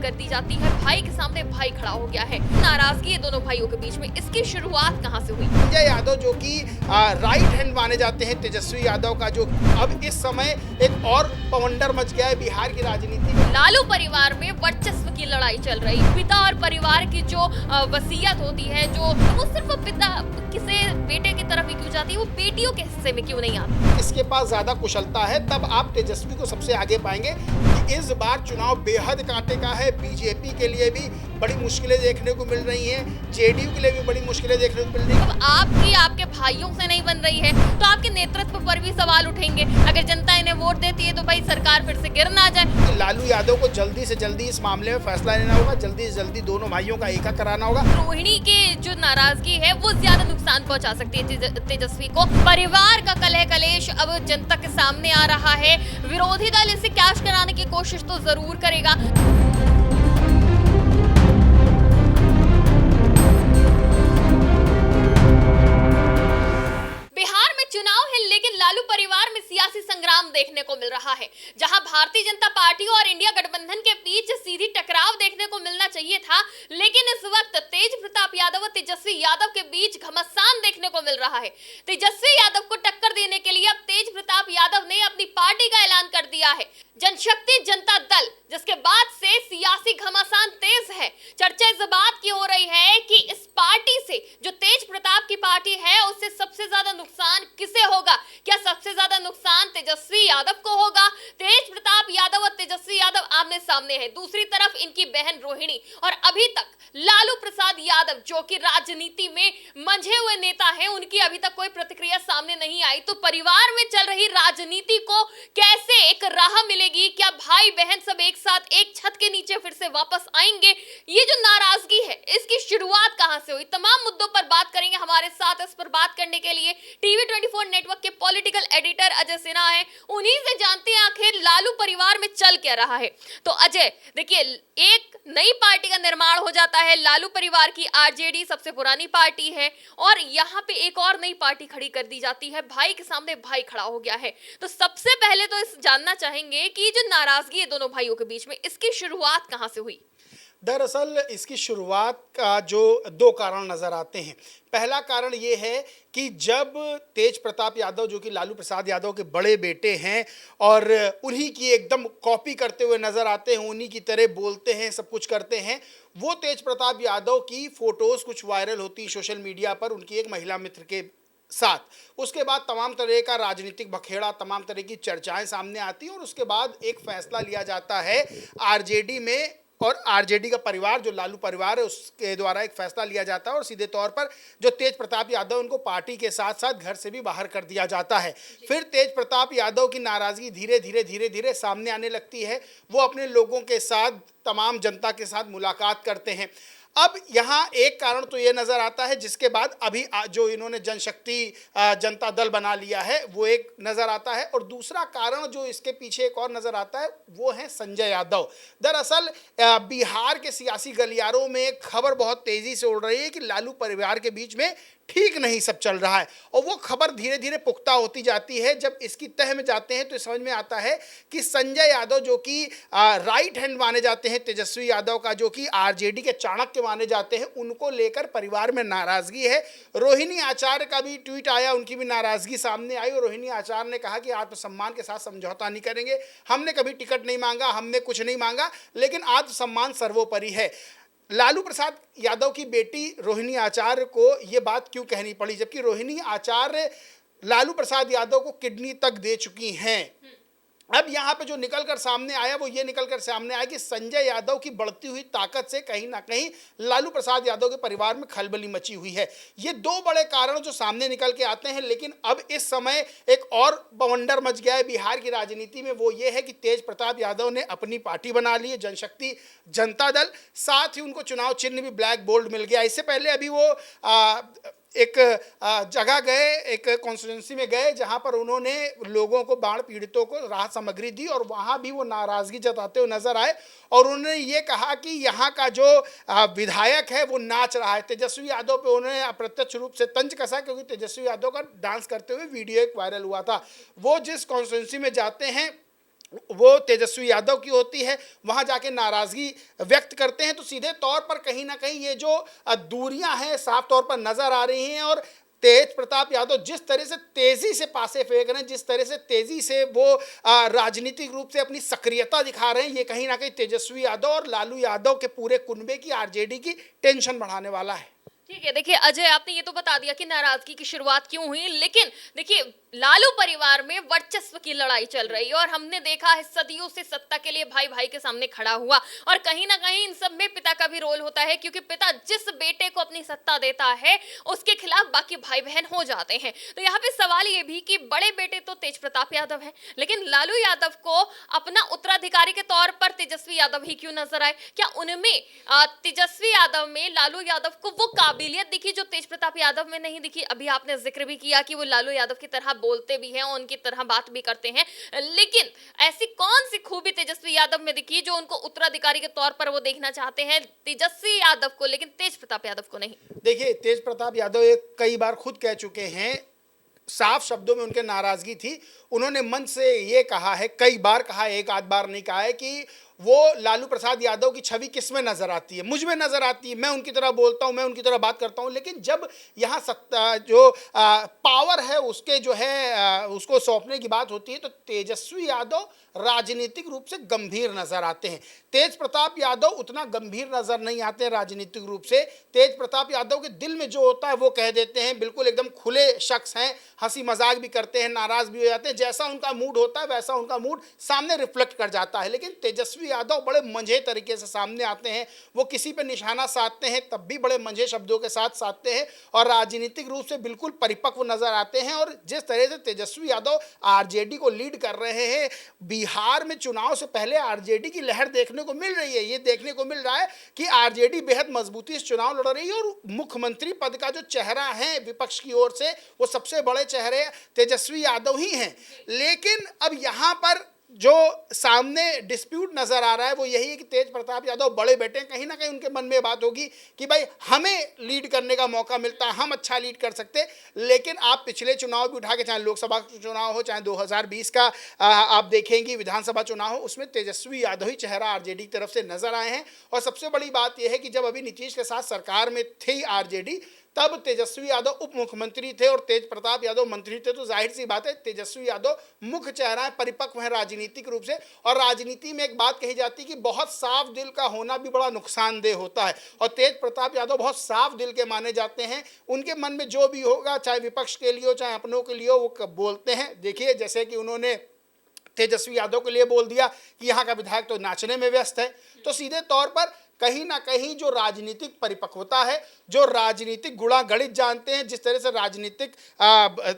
कर दी जाती है, भाई के सामने भाई खड़ा हो गया है। नाराजगी है दोनों भाइयों के बीच में, इसकी शुरुआत कहां से हुई? संजय यादव जो कि राइट हैंड माने जाते हैं तेजस्वी यादव का, जो अब इस समय एक और पवंडर मच गया है बिहार की राजनीति में। लालू परिवार में वर्चस्व की लड़ाई चल रही, पिता और परिवार की जो वसीयत होती है, जो वो सिर्फ पिता किसे बेटे की तरफ ही क्यों जाती है, वो बेटियों के हिस्से में क्यों नहीं आती? इसके पास ज्यादा कुशलता है, तब आप तेजस्वी को सबसे आगे पाएंगे। कि इस बार चुनाव बेहद कांटे का है। बीजेपी के लिए भी बड़ी मुश्किलें देखने को मिल रही हैं, जेडीयू के लिए भी बड़ी मुश्किलें देखने को मिल रही हैं। अब आपकी आपके भाइयों से नहीं बन रही है तो आपके नेतृत्व पर भी सवाल उठेंगे। अगर जनता इन्हें वोट देती है तो भाई सरकार फिर से गिर ना जाए। लालू यादव को जल्दी से जल्दी इस मामले में फैसला लेना होगा, जल्दी से जल्दी दोनों भाइयों का एका कराना होगा। रोहिणी के जो नाराजगी है वो ज्यादा नुकसान पहुंचा सकती है तेजस्वी को। परिवार का कलह कलेश अब जनता के सामने आ रहा है। विरोधी दल इसे कैश कराने की कोशिश तो जरूर करेगा। बिहार में चुनाव है लेकिन लालू परिवार में सियासी संग्राम देखने को मिल रहा है। जहां भारतीय जनता पार्टी और इंडिया गठबंधन के बीच सीधी टकराव देखने को मिलना चाहिए था, लेकिन इस वक्त तेज प्रताप यादव और तेजस्वी यादव के बीच घमासान देखने को मिल रहा है। तेजस्वी यादव को टक्कर देने के लिए अब तेज प्रताप यादव ने अपनी पार्टी का ऐलान कर दिया है, जनशक्ति जनता दल, जिसके बाद से सियासी घमासान तेज है। चर्चा इस बात की हो रही है कि इस पार्टी से, जो तेज प्रताप की पार्टी है, उससे सबसे ज्यादा नुकसान किसे होगा? क्या सबसे ज्यादा नुकसान तेजस्वी यादव को होगा? तेज प्रताप यादव और तेजस्वी यादव आमने सामने हैं। दूसरी तरफ इनकी बहन रोहिणी, और अभी तक लालू प्रसाद यादव जो कि राजनीति में मंझे हुए नेता हैं, उनकी अभी तक कोई प्रतिक्रिया सामने नहीं आई। तो परिवार में चल रही राजनीति को कैसे एक राह मिलेगी? क्या भाई बहन सब एक साथ एक छत के नीचे फिर से वापस आएंगे? ये जो नाराजगी है, इसकी शुरुआत कहां से हुई? तमाम मुद्दों पर बात करेंगे। हमारे साथ इस पर बात करने के लिए टीवी 24 नेटवर्क के पॉलिटिकल एडिटर अजय सिन्हा है। उन्हीं से जानते हैं आखिर लालू परिवार में चल क्या रहा है। तो अजय, देखिए, एक नई पार्टी का निर्माण हो जाता है। लालू परिवार की आरजेडी सबसे पुरानी पार्टी है और यहाँ पे एक और नई पार्टी खड़ी कर दी जाती है। भाई के सामने भाई खड़ा हो गया है। तो सबसे पहले तो इस जानना चाहेंगे कि जो नाराजगी है दोनों भाइयों के बीच में, इसकी शुरुआत कहां से हुई? दरअसल इसकी शुरुआत का जो दो कारण नजर आते हैं। पहला कारण ये है कि जब तेज प्रताप यादव, जो कि लालू प्रसाद यादव के बड़े बेटे हैं और उन्हीं की एकदम कॉपी करते हुए नजर आते हैं, उन्हीं की तरह बोलते हैं, सब कुछ करते हैं, वो तेज प्रताप यादव की फोटोज कुछ वायरल होती सोशल मीडिया पर उनकी एक महिला मित्र के साथ। उसके बाद तमाम तरह का राजनीतिक बखेड़ा, तमाम तरह की चर्चाएं सामने आती हैं और उसके बाद एक फैसला लिया जाता है आरजेडी में, और आरजेडी का परिवार, जो लालू परिवार है, उसके द्वारा एक फैसला लिया जाता है और सीधे तौर पर जो तेज प्रताप यादव, उनको पार्टी के साथ साथ घर से भी बाहर कर दिया जाता है। फिर तेज प्रताप यादव की नाराजगी धीरे धीरे सामने आने लगती है। वो अपने लोगों के साथ, तमाम जनता के साथ मुलाकात करते हैं। अब यहाँ एक कारण तो ये नज़र आता है, जिसके बाद अभी जो इन्होंने जनशक्ति जनता दल बना लिया है, वो एक नज़र आता है। और दूसरा कारण जो इसके पीछे एक और नज़र आता है, वो है संजय यादव। दरअसल बिहार के सियासी गलियारों में खबर बहुत तेज़ी से उड़ रही है कि लालू परिवार के बीच में ठीक नहीं सब चल रहा है, और वो खबर धीरे धीरे पुख्ता होती जाती है। जब इसकी तह में जाते हैं तो समझ में आता है कि संजय यादव, जो कि राइट हैंड माने जाते हैं तेजस्वी यादव का, जो कि आरजेडी के चाणक्य माने जाते हैं, उनको लेकर परिवार में नाराजगी है। रोहिणी आचार्य का भी ट्वीट आया, उनकी भी नाराजगी सामने आई और रोहिणी आचार्य ने कहा कि आत्मसम्मान के साथ समझौता नहीं करेंगे, हमने कभी टिकट नहीं मांगा, हमने कुछ नहीं मांगा, लेकिन आत्मसम्मान सर्वोपरि है। लालू प्रसाद यादव की बेटी रोहिणी आचार्य को ये बात क्यों कहनी पड़ी, जबकि रोहिणी आचार्य लालू प्रसाद यादव को किडनी तक दे चुकी हैं? अब यहाँ पे जो निकलकर सामने आया, वो ये निकलकर सामने आया कि संजय यादव की बढ़ती हुई ताकत से कहीं ना कहीं लालू प्रसाद यादव के परिवार में खलबली मची हुई है। ये दो बड़े कारण जो सामने निकल के आते हैं। लेकिन अब इस समय एक और बवंडर मच गया है बिहार की राजनीति में, वो ये है कि तेज प्रताप यादव ने अपनी पार्टी बना ली है, जनशक्ति जनता दल। साथ ही उनको चुनाव चिन्ह भी ब्लैक बोल्ड मिल गया। इससे पहले अभी वो एक जगह गए, एक कॉन्स्टिट्यूंसी में गए, जहां पर उन्होंने लोगों को, बाढ़ पीड़ितों को राहत सामग्री दी, और वहां भी वो नाराजगी जताते हुए नजर आए और उन्होंने ये कहा कि यहाँ का जो विधायक है वो नाच रहा है। तेजस्वी यादव पे उन्होंने अप्रत्यक्ष रूप से तंज कसा, क्योंकि तेजस्वी यादव का डांस करते हुए वीडियो एक वायरल हुआ था। वो जिस कॉन्स्टिट्यूंसी में जाते हैं वो तेजस्वी यादव की होती है, वहां जाके नाराजगी व्यक्त करते हैं, तो सीधे तौर पर कहीं ना कहीं ये जो दूरियां हैं साफ तौर पर नजर आ रही हैं। और तेज प्रताप यादव जिस तरह से तेजी से पासे फेंक रहे हैं, जिस तरह से तेजी से वो राजनीतिक रूप से अपनी सक्रियता दिखा रहे हैं, ये कहीं ना कहीं तेजस्वी यादव और लालू यादव के पूरे कुनबे की, आरजेडी की टेंशन बढ़ाने वाला है। ठीक है, देखिए अजय, आपने ये तो बता दिया कि नाराजगी की शुरुआत क्यों हुई, लेकिन देखिए लालू परिवार में वर्चस्व की लड़ाई चल रही है और हमने देखा है सदियों से सत्ता के लिए भाई भाई के सामने खड़ा हुआ, और कहीं ना कहीं इन सब में पिता का भी रोल होता है, क्योंकि पिता जिस बेटे को अपनी सत्ता देता है उसके खिलाफ बाकी भाई बहन हो जाते हैं। तो यहाँ पे सवाल ये भी कि बड़े बेटे तो तेज प्रताप यादव है, लेकिन लालू यादव को अपना उत्तराधिकारी के तौर पर तेजस्वी यादव ही क्यों नजर आए? क्या उनमें तेजस्वी यादव में लालू यादव को वो काबिलियत दिखी जो तेज प्रताप यादव में नहीं दिखी? अभी आपने जिक्र भी किया कि वो लालू यादव की तरह बोलते भी हैं, उनकी तरह बात भी करते हैं, लेकिन ऐसी कौन सी खूबी तेजस्वी यादव में दिखी जो उनको उत्तराधिकारी के तौर पर वो देखना चाहते हैं तेजस्वी यादव को, लेकिन तेज प्रताप यादव को नहीं? देखिए, तेज प्रताप यादव एक कई बार खुद कह चुके हैं, साफ शब्दों में उनके नाराजगी थी, उन्होंने मन से ये कहा है, कई बार कहा है, एक आध बार नहीं कहा है, कि वो लालू प्रसाद यादव की छवि किस में नजर आती है? मुझ में नजर आती है, मैं उनकी तरह बोलता हूं, मैं उनकी तरह बात करता हूं, लेकिन जब यहाँ सत्ता जो पावर है उसके जो है उसको सौंपने की बात होती है, तो तेजस्वी यादव राजनीतिक रूप से गंभीर नजर आते हैं। तेज प्रताप यादव उतना गंभीर नजर नहीं आते राजनीतिक रूप से। तेज प्रताप यादव के दिल में जो होता है वो कह देते हैं, बिल्कुल एकदम खुले शख्स हैं, हंसी मजाक भी करते हैं, नाराज भी हो जाते हैं, जैसा उनका मूड होता है वैसा उनका मूड सामने रिफ्लेक्ट कर जाता है। लेकिन तेजस्वी यादव बड़े मंझे तरीके से सामने आते हैं, वो किसी पे निशाना साधते हैं तब भी बड़े मंझे शब्दों के साथ साधते हैं, और राजनीतिक रूप से बिल्कुल परिपक्व नजर आते हैं। और जिस तरह से तेजस्वी यादव आरजेडी को लीड कर रहे हैं, बिहार में चुनाव से पहले आरजेडी की लहर देखने को मिल रही है, ये देखने को मिल रहा है कि आरजेडी बेहद मजबूती से चुनाव लड़ रही है, और मुख्यमंत्री पद का जो चेहरा है विपक्ष की ओर से, वो सबसे बड़े चेहरे तेजस्वी यादव ही हैं। लेकिन अब यहाँ पर जो सामने डिस्प्यूट नजर आ रहा है वो यही है कि तेज प्रताप यादव बड़े बेटे, कहीं ना कहीं उनके मन में बात होगी कि भाई हमें लीड करने का मौका मिलता है, हम अच्छा लीड कर सकते। लेकिन आप पिछले चुनाव भी उठा के, चाहे लोकसभा चुनाव हो, चाहे 2020 का आप देखेंगे विधानसभा चुनाव हो, उसमें तेजस्वी यादव ही चेहरा आरजेडी की तरफ से नजर आए हैं। और सबसे बड़ी बात यह है कि जब अभी नीतीश के साथ सरकार में थी आरजेडी, तब तेजस्वी यादव उप मुख्यमंत्री थे और तेज प्रताप यादव मंत्री थे, तो जाहिर सी बात है तेजस्वी यादव मुख्य चेहरा है, परिपक्व है राजनीतिक रूप से। और राजनीति में एक बात कही जाती है कि बहुत साफ दिल का होना भी बड़ा नुकसानदेह होता है, और तेज प्रताप यादव बहुत साफ दिल के माने जाते हैं। उनके मन में जो भी होगा, चाहे विपक्ष के लिए हो चाहे अपनों के लिए हो, वो बोलते हैं। देखिए, जैसे कि उन्होंने तेजस्वी यादव के लिए बोल दिया कि यहाँ का विधायक तो नाचने में व्यस्त है, तो सीधे तौर पर कहीं ना कहीं जो राजनीतिक परिपक्वता है, जो राजनीतिक गुणा गणित जानते हैं, जिस तरह से राजनीतिक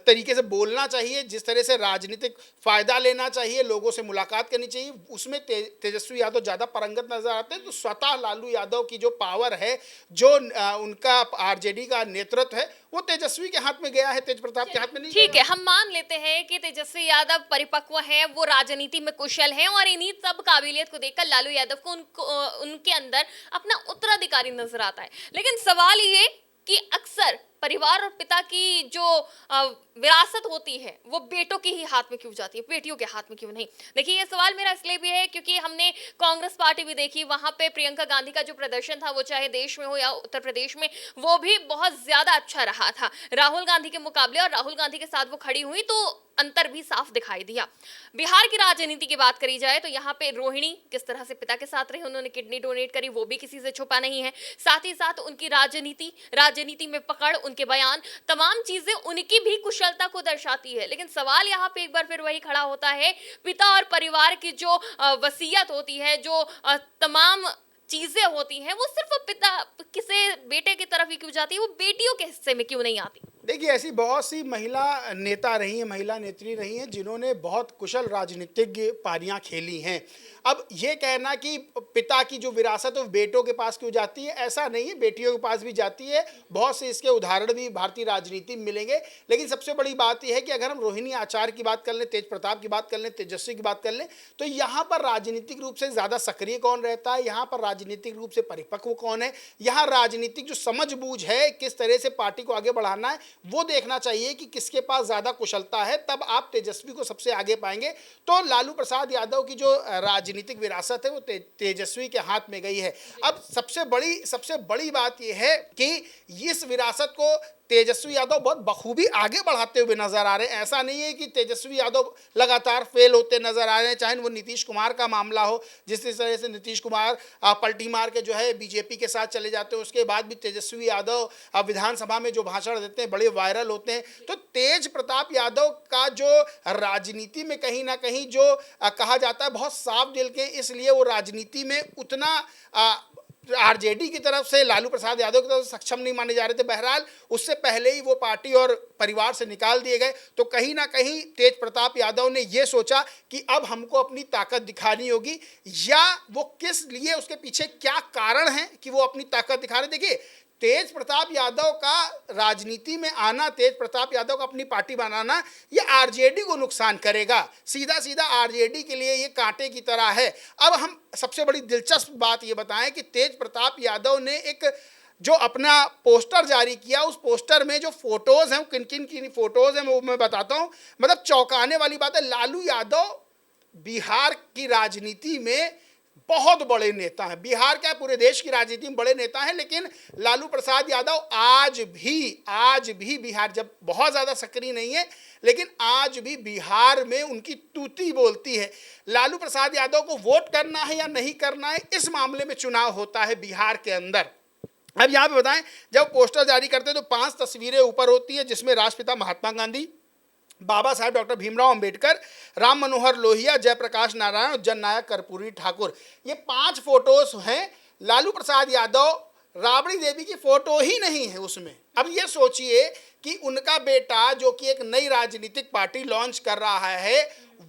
तरीके से बोलना चाहिए, जिस तरह से राजनीतिक फायदा लेना चाहिए, लोगों से मुलाकात करनी चाहिए, उसमें तेजस्वी यादव ज़्यादा पारंगत नजर आते हैं। तो स्वतः लालू यादव की जो पावर है, जो उनका आरजेडी का नेतृत्व है, वो तेजस्वी के हाथ में गया है, तेज प्रताप के हाथ में नहीं। ठीक है, हम मान लेते हैं कि तेजस्वी यादव परिपक्व हैं, वो राजनीति में कुशल हैं, और इन्हीं सब काबिलियत को देखकर लालू यादव को उनके अंदर अपना उत्तराधिकारी नजर आता है। लेकिन सवाल ये कि अक्सर परिवार और पिता की जो विरासत होती है वो बेटों के ही हाथ में क्यों जाती है, बेटियों के हाथ में क्यों नहीं? देखिए, ये सवाल मेरा इसलिए भी है क्योंकि हमने कांग्रेस पार्टी भी देखी, वहां पे प्रियंका गांधी का जो प्रदर्शन था, वो चाहे देश में हो या उत्तर प्रदेश में, वो भी बहुत ज्यादा अच्छा रहा था राहुल गांधी के मुकाबले, और राहुल गांधी के साथ वो खड़ी हुई तो अंतर भी साफ दिखाई दिया। बिहार की राजनीति की बात करी जाए तो यहाँ पे रोहिणी किस तरह से पिता के साथ रही, उन्होंने किडनी डोनेट करी, वो भी किसी से छुपा नहीं है। साथ ही साथ उनकी राजनीति में पकड़, उनके बयान, तमाम चीजें उनकी भी कुशलता को दर्शाती है। लेकिन सवाल यहाँ पे एक बार फिर वही खड़ा होता है, पिता और परिवार की जो वसीयत होती है, जो तमाम चीजें होती हैं, वो सिर्फ पिता किसे बेटे की तरफ ही क्यों जाती है, वो बेटियों के हिस्से में क्यों नहीं आती? देखिए, ऐसी बहुत सी महिला नेता रही हैं, महिला नेत्री रही हैं, जिन्होंने बहुत कुशल राजनीतिज्ञ पारियां खेली हैं। अब ये कहना कि पिता की जो विरासत है वो बेटों के पास क्यों जाती है, ऐसा नहीं है, बेटियों के पास भी जाती है। बहुत से इसके उदाहरण भी भारतीय राजनीति में मिलेंगे। लेकिन सबसे बड़ी बात यह है कि अगर हम रोहिणी आचार्य की बात कर लें, तेज प्रताप की बात कर लें, तेजस्वी की बात कर लें, तो यहाँ पर राजनीतिक रूप से ज़्यादा सक्रिय कौन रहता है, यहाँ पर राजनीतिक रूप से परिपक्व कौन है, यहाँ राजनीतिक जो समझबूझ है, किस तरह से पार्टी को आगे बढ़ाना है, वो देखना चाहिए कि किसके पास ज़्यादा कुशलता है, तब आप तेजस्वी को सबसे आगे पाएंगे। तो लालू प्रसाद यादव की जो राजनीतिक विरासत है वो तेजस्वी के हाथ में गई है। अब सबसे बड़ी बात यह है कि इस विरासत को तेजस्वी यादव बहुत बखूबी आगे बढ़ाते हुए नजर आ रहे हैं। ऐसा नहीं है कि तेजस्वी यादव लगातार फेल होते नजर आ रहे हैं, चाहे वो नीतीश कुमार का मामला हो, जिस तरह से नीतीश कुमार पलटी मार के जो है बीजेपी के साथ चले जाते हैं, उसके बाद भी तेजस्वी यादव विधानसभा में जो भाषण देते हैं बड़े वायरल होते हैं। तो तेज प्रताप यादव का जो राजनीति में कहीं ना कहीं जो कहा जाता है बहुत साफ दिल के, इसलिए वो राजनीति में उतना आरजेडी की तरफ से, लालू प्रसाद यादव की तरफ से सक्षम नहीं माने जा रहे थे। बहरहाल उससे पहले ही वो पार्टी और परिवार से निकाल दिए गए। तो कहीं ना कहीं तेज प्रताप यादव ने ये सोचा कि अब हमको अपनी ताकत दिखानी होगी, या वो किस लिए, उसके पीछे क्या कारण है कि वो अपनी ताकत दिखा रहे। देखिए, तेज प्रताप यादव का राजनीति में आना, तेज प्रताप यादव का अपनी पार्टी बनाना, ये आरजेडी को नुकसान करेगा। सीधा सीधा आरजेडी के लिए ये कांटे की तरह है। अब हम सबसे बड़ी दिलचस्प बात ये बताएं कि तेज प्रताप यादव ने एक जो अपना पोस्टर जारी किया, उस पोस्टर में जो फोटोज हैं, किन किन की फोटोज हैं वो मैं बताता हूं। मतलब चौंकाने वाली बात है, लालू यादव बिहार की राजनीति में बहुत बड़े नेता हैं। बिहार क्या, पूरे देश की राजनीति में बड़े नेता हैं, लेकिन लालू प्रसाद यादव आज भी बिहार, जब बहुत ज़्यादा सक्रिय नहीं है, लेकिन आज भी बिहार में उनकी तूती बोलती है। लालू प्रसाद यादव को वोट करना है या नहीं करना है, इस मामले में चुनाव होता है बिहार के अंदर। अब यहाँ पे बताएं, जब पोस्टर जारी करते हैं तो 5 तस्वीरें ऊपर होती है, जिसमें राष्ट्रपिता महात्मा गांधी, बाबा साहेब डॉक्टर भीमराव अंबेडकर, राम मनोहर लोहिया, जयप्रकाश नारायण और जननायक कर्पूरी ठाकुर, ये 5 फोटोज हैं। लालू प्रसाद यादव, राबड़ी देवी की फोटो ही नहीं है उसमें। अब ये सोचिए कि उनका बेटा जो कि एक नई राजनीतिक पार्टी लॉन्च कर रहा है,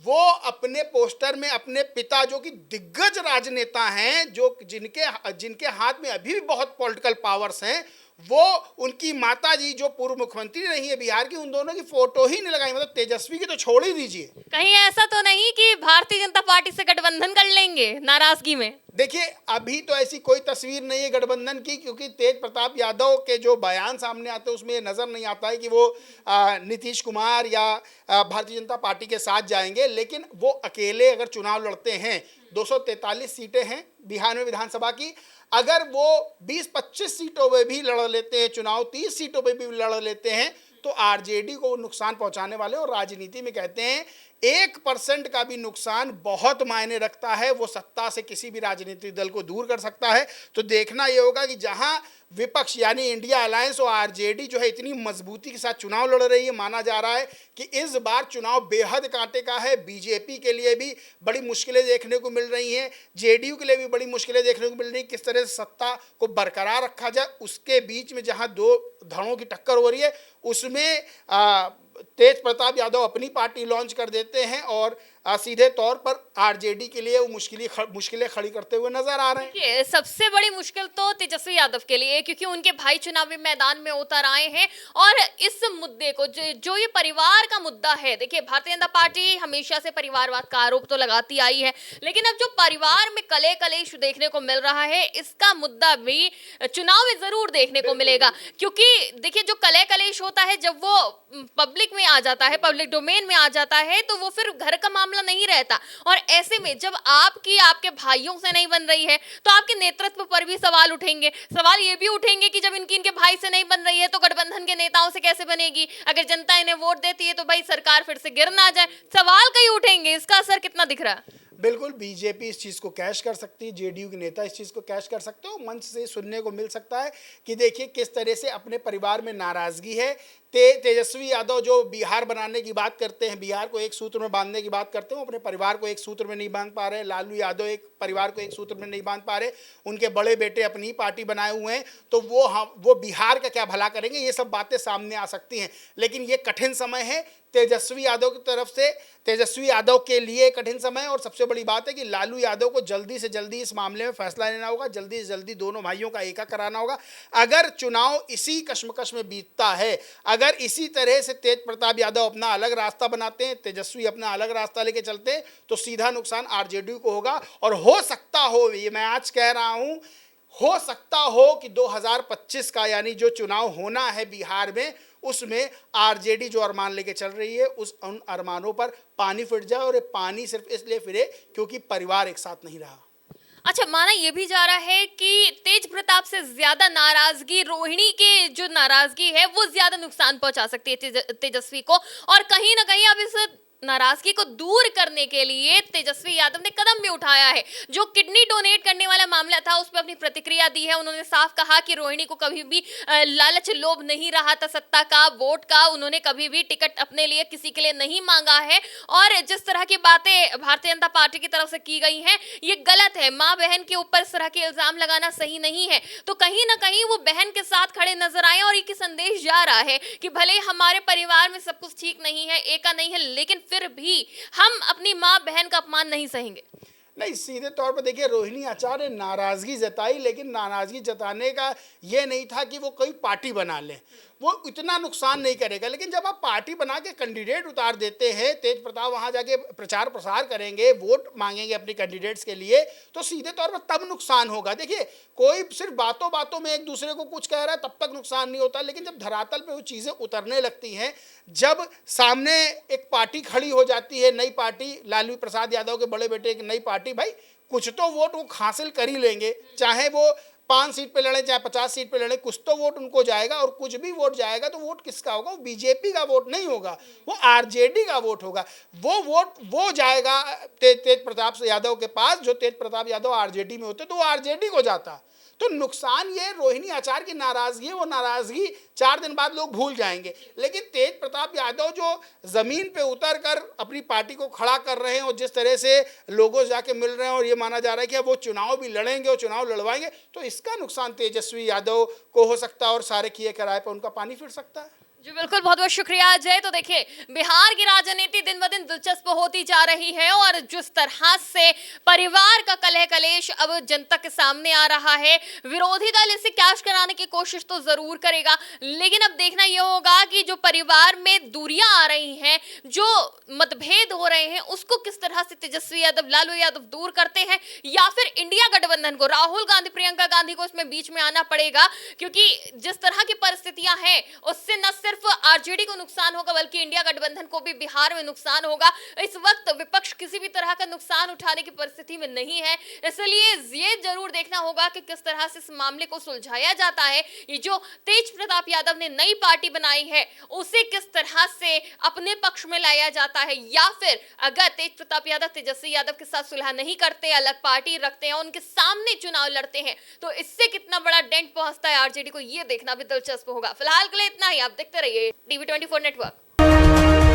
वो अपने पोस्टर में अपने पिता जो कि दिग्गज राजनेता हैं, जो जिनके हाथ में अभी भी बहुत पॉलिटिकल पावर्स हैं, वो उनकी माता जी जो पूर्व मुख्यमंत्री रही है बिहार की, उन दोनों की फोटो ही नहीं लगाई। मतलब तेजस्वी की तो छोड़ ही दीजिए। कहीं ऐसा तो नहीं कि भारतीय जनता पार्टी से गठबंधन कर लेंगे नाराजगी में? देखिए, अभी तो ऐसी कोई तस्वीर नहीं है गठबंधन की, क्योंकि तेज प्रताप यादव के जो बयान सामने आते हैं उसमें ये नज़र नहीं आता है कि वो नीतीश कुमार या भारतीय जनता पार्टी के साथ जाएंगे। लेकिन वो अकेले अगर चुनाव लड़ते हैं, 243 सीटें हैं बिहार में विधानसभा की, अगर वो 20-25 सीटों में भी लड़ लेते हैं चुनाव, 30 सीटों में भी लड़ लेते हैं, तो आरजेडी को नुकसान पहुंचाने वाले। और राजनीति में कहते हैं 1% का भी नुकसान बहुत मायने रखता है, वो सत्ता से किसी भी राजनीतिक दल को दूर कर सकता है। तो देखना ये होगा कि जहां विपक्ष यानी इंडिया अलायंस और आरजेडी जो है इतनी मजबूती के साथ चुनाव लड़ रही है, माना जा रहा है कि इस बार चुनाव बेहद कांटे का है। बीजेपी के लिए भी बड़ी मुश्किलें देखने को मिल रही हैं, जेडीयू के लिए भी बड़ी मुश्किलें देखने को मिल रही हैं। किस तरह से सत्ता को बरकरार रखा जाए, उसके बीच में जहां 2 धड़ों की टक्कर हो रही है, उसमें तेज प्रताप यादव अपनी पार्टी लॉन्च कर देते हैं और सीधे तौर पर आरजेडी के लिए वो मुश्किलें खड़ी करते हुए नजर आ रहे हैं। सबसे बड़ी मुश्किल तो तेजस्वी यादव के लिए, क्योंकि उनके भाई चुनावी मैदान में उतर आए हैं और इस मुद्दे को जो ये परिवार का मुद्दा है, देखिए भारतीय जनता पार्टी हमेशा से परिवारवाद का आरोप तो लगाती आई है, लेकिन अब जो परिवार में कले कलेश देखने को मिल रहा है, इसका मुद्दा भी चुनाव में जरूर देखने को मिलेगा। क्योंकि देखिए, जो कले कलेश होता है जब वो पब्लिक में आ जाता है, पब्लिक डोमेन में आ जाता है, तो वो फिर घर का मामला नहीं रहता। और ऐसे में जब आपके भाइयों से नहीं बन रही है, तो आपके नेतृत्व पर भी सवाल उठेंगे। सवाल ये भी उठेंगे कि जब इनके भाई से नहीं बन रही है, तो गठबंधन के नेताओं से कैसे बनेगी? अगर जनता इन्हें वोट देती है तो भाई सरकार फिर से गिर ना जाए। सवाल कई उठेंगे, इसका असर कितना दिख रहा है? बिल्कुल, बीजेपी इस चीज़ को कैश कर सकती है, जेडीयू के नेता इस चीज़ को कैश कर सकते हो। मंच से सुनने को मिल सकता है कि देखिए किस तरह से अपने परिवार में नाराज़गी है। तेजस्वी यादव जो बिहार बनाने की बात करते हैं, बिहार को एक सूत्र में बांधने की बात करते हैं, वो अपने परिवार को एक सूत्र में नहीं बांध पा रहे। लालू यादव एक परिवार को एक सूत्र में नहीं बांध पा रहे। उनके बड़े बेटे अपनी पार्टी बनाए हुए हैं, तो वो बिहार का क्या भला करेंगे? ये सब बातें सामने आ सकती हैं। लेकिन ये कठिन समय है तेजस्वी यादव की तरफ से, तेजस्वी यादव के लिए कठिन समय। और सबसे बड़ी बात है कि लालू यादव को जल्दी से जल्दी इस मामले में फैसला लेना होगा, जल्दी से जल्दी दोनों भाइयों का एका कराना होगा। अगर चुनाव इसी कश्मकश में बीतता है, अगर इसी तरह से तेज प्रताप यादव अपना अलग रास्ता बनाते हैं, तेजस्वी अपना अलग रास्ता लेके चलते हैं, तो सीधा नुकसान आरजेडी को होगा। और हो सकता हो, ये मैं आज कह रहा हूं, हो सकता हो कि 2025 का यानी जो चुनाव होना है बिहार में, उसमें आरजेडी जो अरमान लेके चल रही है उन अरमानों पर पानी फिर जाए, और ये पानी सिर्फ इसलिए फिरे क्योंकि परिवार एक साथ नहीं रहा। अच्छा, माना ये भी जा रहा है कि तेज प्रताप से ज्यादा नाराजगी रोहिणी के जो नाराजगी है वो ज्यादा नुकसान पहुंचा सकती है तेजस्वी को, और कहीं ना कहीं अब इस नाराजगी को दूर करने के लिए तेजस्वी यादव ने कदम भी उठाया है। जो किडनी डोनेट करने वाला मामला था उस पर अपनी प्रतिक्रिया दी है। उन्होंने साफ कहा कि रोहिणी को कभी भी लालच लोभ नहीं रहा था सत्ता का, वोट का। उन्होंने कभी भी टिकट अपने लिए किसी के लिए नहीं मांगा है, और जिस तरह की बातें भारतीय जनता पार्टी की तरफ से की गई हैं ये गलत है। माँ बहन के ऊपर इस तरह के इल्जाम लगाना सही नहीं है। तो कहीं ना कहीं वो बहन के साथ खड़े नजर आए, और एक संदेश जा रहा है कि भले हमारे परिवार में सब कुछ ठीक नहीं है, एका नहीं है, लेकिन फिर भी हम अपनी माँ बहन का अपमान नहीं सहेंगे। नहीं, सीधे तौर पर देखिए, रोहिणी आचार्य ने नाराजगी जताई, लेकिन नाराजगी जताने का ये नहीं था कि वो कोई पार्टी बना ले, वो इतना नुकसान नहीं करेगा। लेकिन जब आप पार्टी बना के कैंडिडेट उतार देते हैं, तेज प्रताप वहां जाके प्रचार प्रसार करेंगे, वोट मांगेंगे अपने कैंडिडेट्स के लिए, तो सीधे तौर पर तब नुकसान होगा। देखिए, कोई सिर्फ बातों बातों में एक दूसरे को कुछ कह रहा है तब तक नुकसान नहीं होता, लेकिन जब धरातल पे वो चीज़ें उतरने लगती हैं, जब सामने एक पार्टी खड़ी हो जाती है, नई पार्टी, लालू प्रसाद यादव के बड़े बेटे की नई पार्टी, भाई कुछ तो वोट वो हासिल कर ही लेंगे, चाहे वो 5 सीट पे लड़े चाहे 50 सीट पे लड़े, कुछ तो वोट उनको जाएगा। और कुछ भी वोट जाएगा तो वोट किसका होगा? वो बीजेपी का वोट नहीं होगा, वो आरजेडी का वोट होगा। वो वोट वो जाएगा तेज प्रताप यादव के पास, जो तेज प्रताप यादव आरजेडी में होते तो वो आरजेडी को जाता। तो नुकसान ये रोहिणी आचार्य की नाराजगी है, वो नाराजगी 4 दिन बाद लोग भूल जाएंगे। लेकिन तेज प्रताप यादव जो जमीन पे उतर कर अपनी पार्टी को खड़ा कर रहे हैं, और जिस तरह से लोगों जाके मिल रहे हैं, और ये माना जा रहा है कि अब वो चुनाव भी लड़ेंगे और चुनाव लड़वाएंगे, तो इसका नुकसान तेजस्वी यादव को हो सकता है, और सारे किए कराए पर उनका पानी फिर सकता है। जी बिल्कुल, बहुत बहुत शुक्रिया अजय। तो देखिए, बिहार की राजनीति दिन ब दिन दिलचस्प होती जा रही है, और जिस तरह से परिवार का कलह कलेश अब जनता के सामने आ रहा है, विरोधी दल इसे कैश कराने की कोशिश तो जरूर करेगा, लेकिन अब देखना यह होगा कि जो परिवार में दूरियां आ रही हैं, जो मतभेद हो रहे हैं, उसको किस तरह से तेजस्वी यादव, लालू यादव दूर करते हैं, या फिर इंडिया गठबंधन को, राहुल गांधी, प्रियंका गांधी को इसमें बीच में आना पड़ेगा। क्योंकि जिस तरह की परिस्थितियां हैं उससे न सिर्फ आरजेडी को नुकसान होगा बल्कि इंडिया गठबंधन को भी बिहार में नुकसान होगा। इस वक्त विपक्ष किसी भी तरह का नुकसान उठाने की परिस्थिति में नहीं है, इसलिए ये जरूर देखना होगा कि किस तरह से इस मामले को सुलझाया जाता है। ये जो तेज प्रताप यादव ने नई पार्टी बनाई है उसे किस तरह से अपने पक्ष में लाया जाता है, या फिर अगर तेज प्रताप यादव तेजस्वी यादव के साथ सुलह नहीं करते, अलग पार्टी रखते हैं, उनके सामने चुनाव लड़ते हैं, तो इससे कितना बड़ा डेंट पहुंचता है आरजेडी को, ये देखना भी दिलचस्प होगा। फिलहाल के लिए इतना ही, आप देखते रहिए टीवी 24 नेटवर्क।